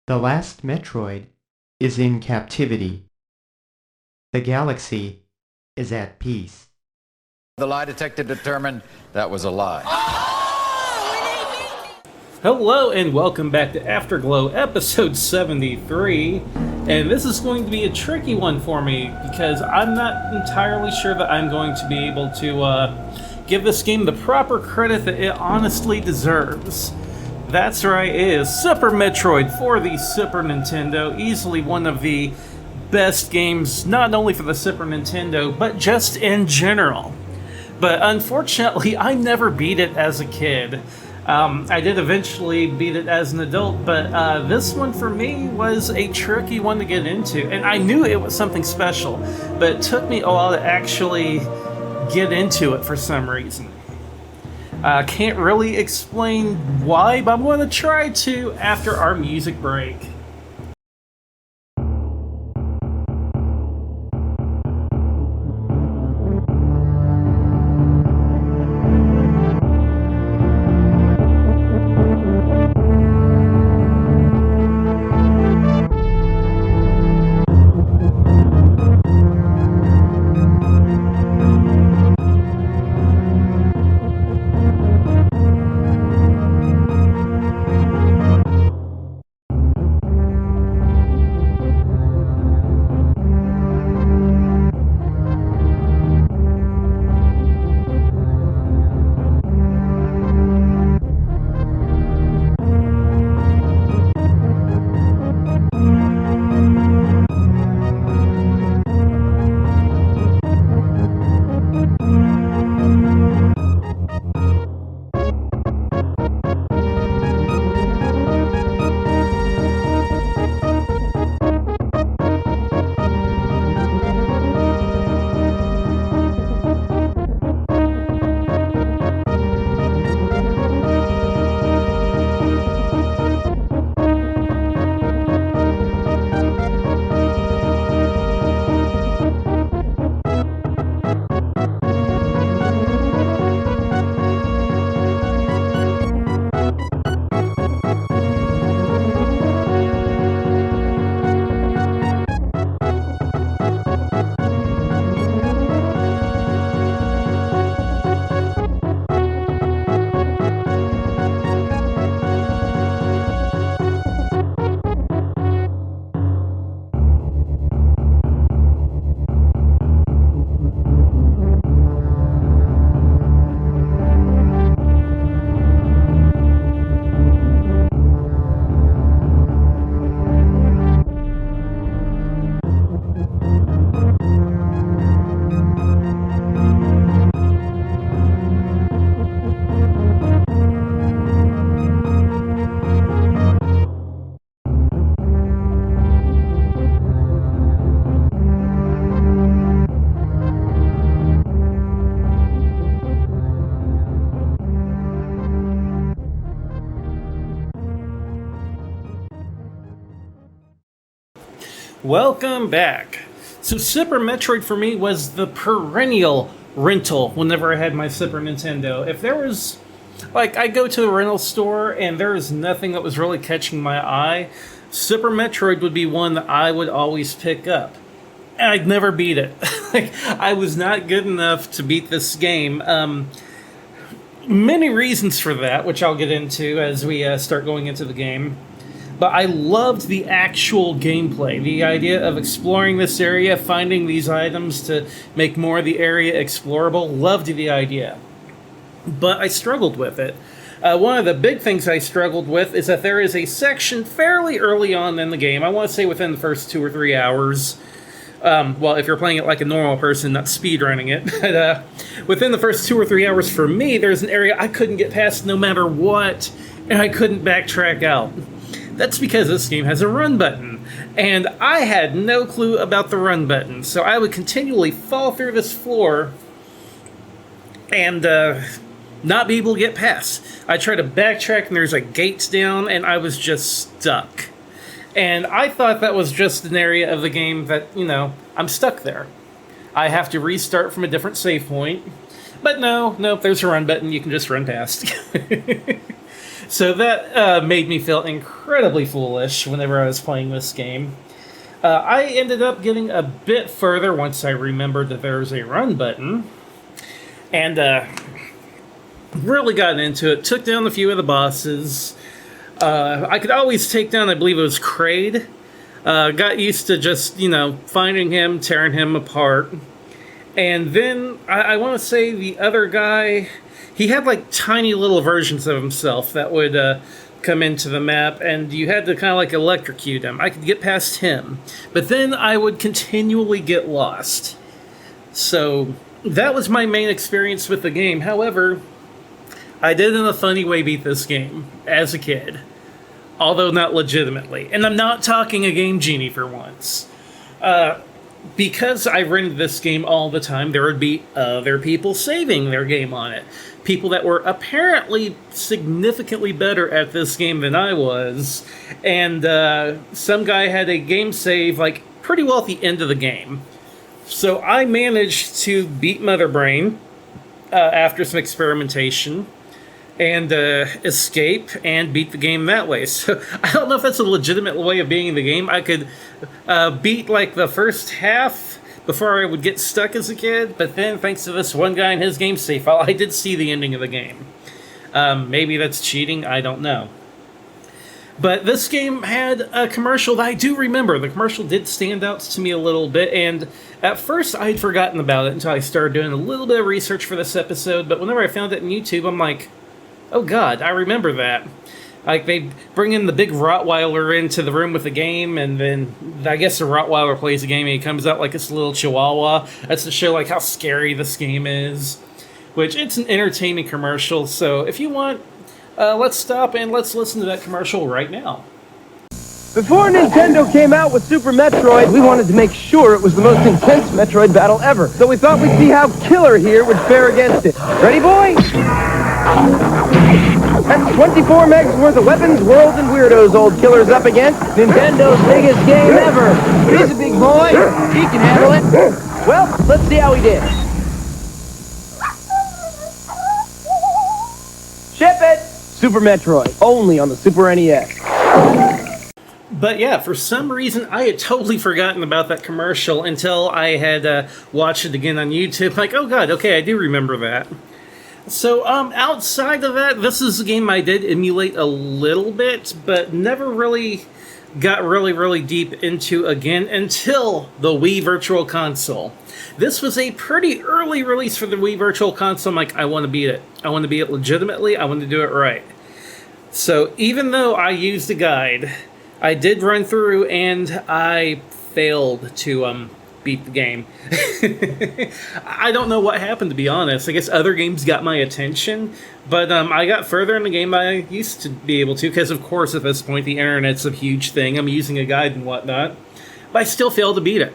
The last Metroid is in captivity. The galaxy is at peace. The lie detector determined that was a lie. Hello and welcome back to Afterglow episode 73, and this is going to be a tricky one for me because I'm not entirely sure that I'm going to be able to give this game the proper credit that it honestly deserves. That's right, it is Super Metroid for the Super Nintendo, easily one of the best games not only for the Super Nintendo but just in general. But unfortunately, I never beat it as a kid. I did eventually beat it as an adult, but this one for me was a tricky one to get into. And I knew it was something special, but it took me a while to actually get into it for some reason. I can't really explain why, but I'm going to try to after our music break. Welcome back. So Super Metroid for me was the perennial rental whenever I had my Super Nintendo. If there was, I go to a rental store and there is nothing that was really catching my eye, Super Metroid would be one that I would always pick up. And I'd never beat it. I was not good enough to beat this game. Many reasons for that, which I'll get into as we start going into the game. But I loved the actual gameplay, the idea of exploring this area, finding these items to make more of the area explorable. Loved the idea. But I struggled with it. One of the big things I struggled with is that there is a section fairly early on in the game, I want to say within the first 2 or 3 hours, well, if you're playing it like a normal person, not speedrunning it, but within the first 2 or 3 hours for me, there's an area I couldn't get past no matter what, and I couldn't backtrack out. That's because this game has a run button, and I had no clue about the run button, so I would continually fall through this floor and not be able to get past. I tried to backtrack, and there's gates down, and I was just stuck. And I thought that was just an area of the game that, I'm stuck there. I have to restart from a different save point. But no, there's a run button, you can just run past. So that made me feel incredibly foolish whenever I was playing this game. I ended up getting a bit further once I remembered that there was a run button. And really got into it. Took down a few of the bosses. I could always take down, I believe it was Kraid. Got used to just, finding him, tearing him apart. And then, I want to say the other guy, he had like tiny little versions of himself that would come into the map, and you had to kind of like electrocute him. I could get past him. But then I would continually get lost. So, that was my main experience with the game. However, I did in a funny way beat this game as a kid. Although not legitimately. And I'm not talking a Game Genie for once. Because I rented this game all the time, there would be other people saving their game on it. People that were apparently significantly better at this game than I was. And some guy had a game save like pretty well at the end of the game. So I managed to beat Mother Brain after some experimentation. And escape and beat the game that way. So I don't know if that's a legitimate way of beating the game. I could beat like the first half before I would get stuck as a kid, but then thanks to this one guy and his game save file, I did see the ending of the game. Maybe that's cheating, I don't know. But this game had a commercial that I do remember. The commercial did stand out to me a little bit, and at first I'd forgotten about it until I started doing a little bit of research for this episode, but whenever I found it on YouTube, I'm like, oh god, I remember that. Like, they bring in the big Rottweiler into the room with the game, and then I guess the Rottweiler plays the game, and he comes out like this little chihuahua. That's to show, like, how scary this game is. Which, it's an entertaining commercial, so if you want, let's stop and let's listen to that commercial right now. Before Nintendo came out with Super Metroid, we wanted to make sure it was the most intense Metroid battle ever. So we thought we'd see how Killer here would fare against it. Ready, boy? That's 24 megs worth of weapons, worlds, and weirdos old Killer's up against. Nintendo's biggest game ever. He's a big boy. He can handle it. Well, let's see how he did. Ship it! Super Metroid, only on the Super NES. But yeah, for some reason, I had totally forgotten about that commercial until I had watched it again on YouTube. Like, oh god, okay, I do remember that. So, outside of that, this is a game I did emulate a little bit, but never really got really deep into again until the Wii Virtual Console. This was a pretty early release for the Wii Virtual Console. I'm like, I want to beat it. I want to beat it legitimately. I want to do it right. So, even though I used a guide, I did run through and I failed to beat the game. I don't know what happened, to be honest. I guess other games got my attention, but I got further in the game than I used to be able to, because of course at this point the internet's a huge thing. I'm using a guide and whatnot, but I still failed to beat it.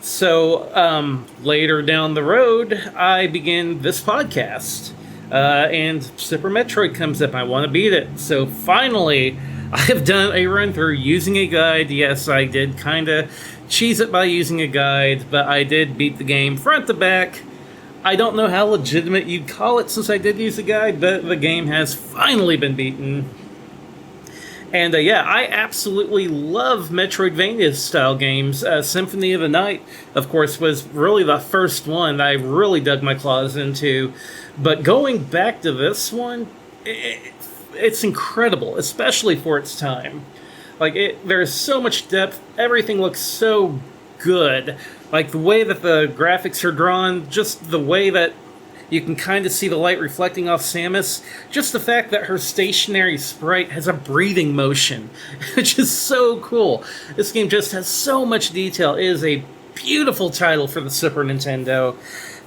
So later down the road, I began this podcast, and Super Metroid comes up. I want to beat it. So finally, I have done a run-through using a guide. Yes, I did kind of cheese it by using a guide, but I did beat the game front to back. I don't know how legitimate you'd call it since I did use a guide, but the game has finally been beaten. And yeah, I absolutely love Metroidvania-style games. Symphony of the Night, of course, was really the first one that I really dug my claws into. But going back to this one, it's incredible, especially for its time. Like, there's so much depth, everything looks so good. Like, the way that the graphics are drawn, just the way that you can kind of see the light reflecting off Samus, just the fact that her stationary sprite has a breathing motion, which is so cool. This game just has so much detail. It is a beautiful title for the Super Nintendo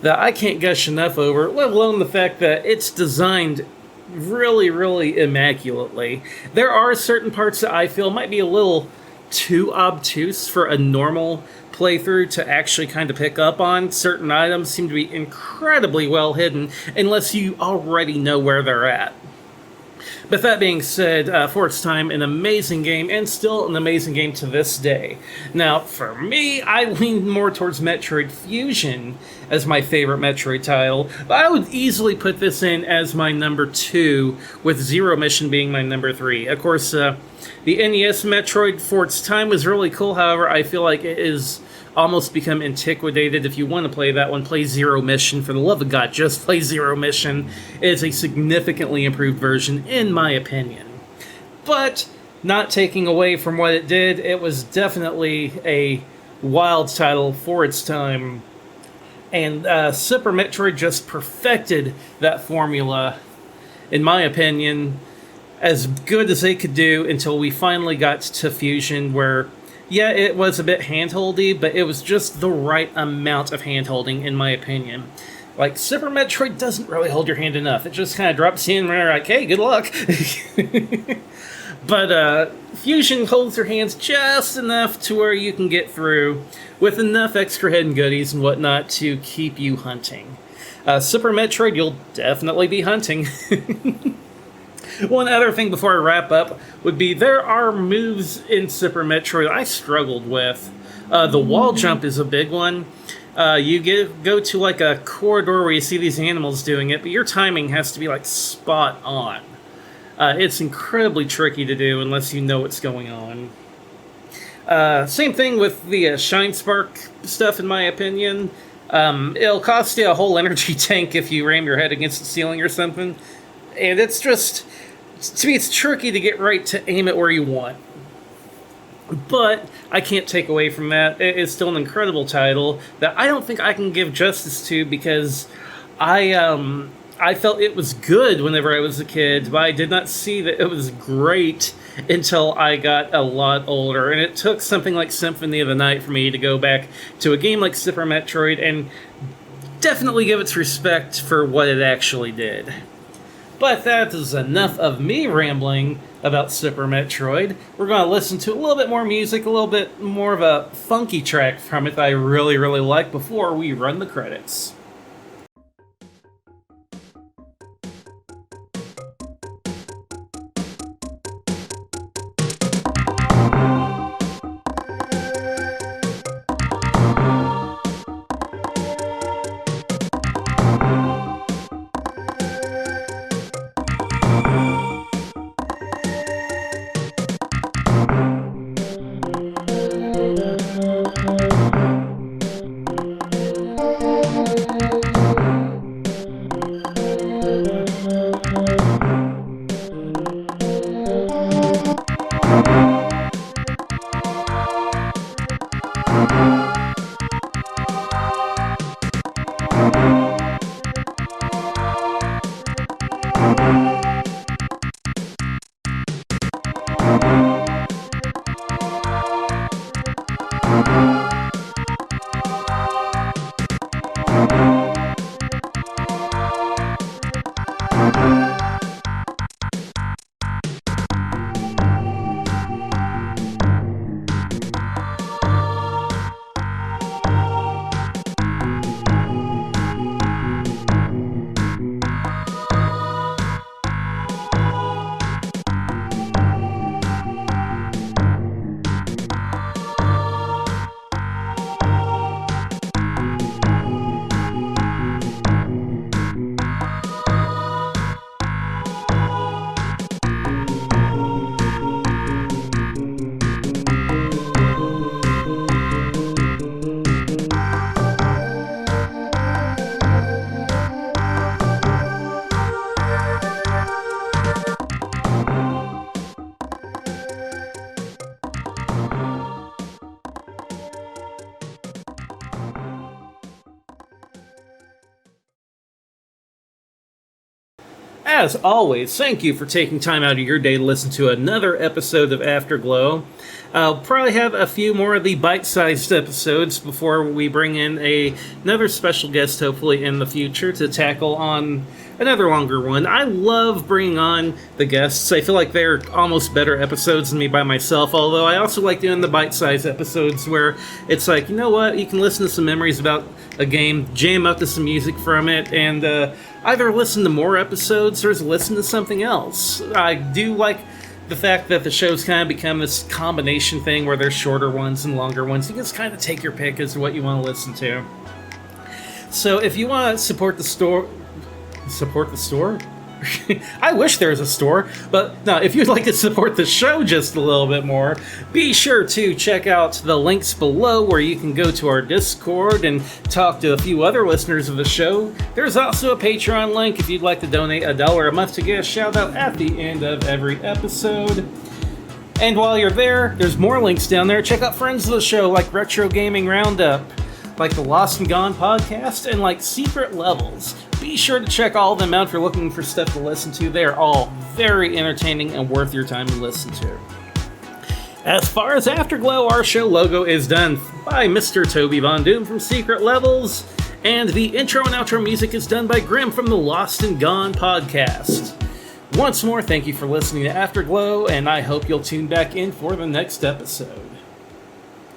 that I can't gush enough over, let alone the fact that it's designed really immaculately. There are certain parts that I feel might be a little too obtuse for a normal playthrough to actually kind of pick up on. Certain items seem to be incredibly well hidden unless you already know where they're at. But that being said, for its time, an amazing game, and still an amazing game to this day. Now, for me, I lean more towards Metroid Fusion as my favorite Metroid title, but I would easily put this in as my number 2, with Zero Mission being my number 3. Of course, the NES Metroid for its time was really cool, however, I feel like it is almost become antiquated. If you want to play that one, play Zero Mission. For the love of God, just play Zero Mission. It is a significantly improved version, in my opinion. But, not taking away from what it did, it was definitely a wild title for its time. And Super Metroid just perfected that formula, in my opinion, as good as they could do until we finally got to Fusion, where yeah, it was a bit handholdy, but it was just the right amount of handholding, in my opinion. Like, Super Metroid doesn't really hold your hand enough. It just kind of drops you in and you're like, hey, good luck. But Fusion holds your hands just enough to where you can get through with enough extra hidden goodies and whatnot to keep you hunting. Super Metroid, you'll definitely be hunting. One other thing before I wrap up would be there are moves in Super Metroid I struggled with. The wall jump is a big one. You go to like a corridor where you see these animals doing it, but your timing has to be like spot on. It's incredibly tricky to do unless you know what's going on. Same thing with the Shine Spark stuff, in my opinion. It'll cost you a whole energy tank if you ram your head against the ceiling or something. And it's just, to me, it's tricky to get right to aim it where you want. But I can't take away from that. It is still an incredible title that I don't think I can give justice to, because I felt it was good whenever I was a kid, but I did not see that it was great until I got a lot older. And it took something like Symphony of the Night for me to go back to a game like Super Metroid and definitely give its respect for what it actually did. But that is enough of me rambling about Super Metroid. We're going to listen to a little bit more music, a little bit more of a funky track from it that I really, really like before we run the credits. As always, thank you for taking time out of your day to listen to another episode of Afterglow. I'll probably have a few more of the bite-sized episodes before we bring in another special guest, hopefully in the future, to tackle on another longer one. I love bringing on the guests. I feel like they're almost better episodes than me by myself, although I also like doing the bite-sized episodes where it's like, you know what, you can listen to some memories about a game, jam up to some music from it, and either listen to more episodes or listen to something else. I do like the fact that the show's kind of become this combination thing where there's shorter ones and longer ones. You can just kind of take your pick as to what you want to listen to. So if you want to support the store... Support the store? I wish there was a store, but no, if you'd like to support the show just a little bit more, be sure to check out the links below where you can go to our Discord and talk to a few other listeners of the show. There's also a Patreon link if you'd like to donate $1 a month to get a shout out at the end of every episode. And while you're there, there's more links down there. Check out friends of the show like Retro Gaming Roundup, like the Lost and Gone podcast, and like Secret Levels. Be sure to check all of them out if you're looking for stuff to listen to. They are all very entertaining and worth your time to listen to. As far as Afterglow, our show logo is done by Mr. TobyVonDoom from Secret Levels, and the intro and outro music is done by Grim from the Lost and Gone podcast. Once more, thank you for listening to Afterglow, and I hope you'll tune back in for the next episode.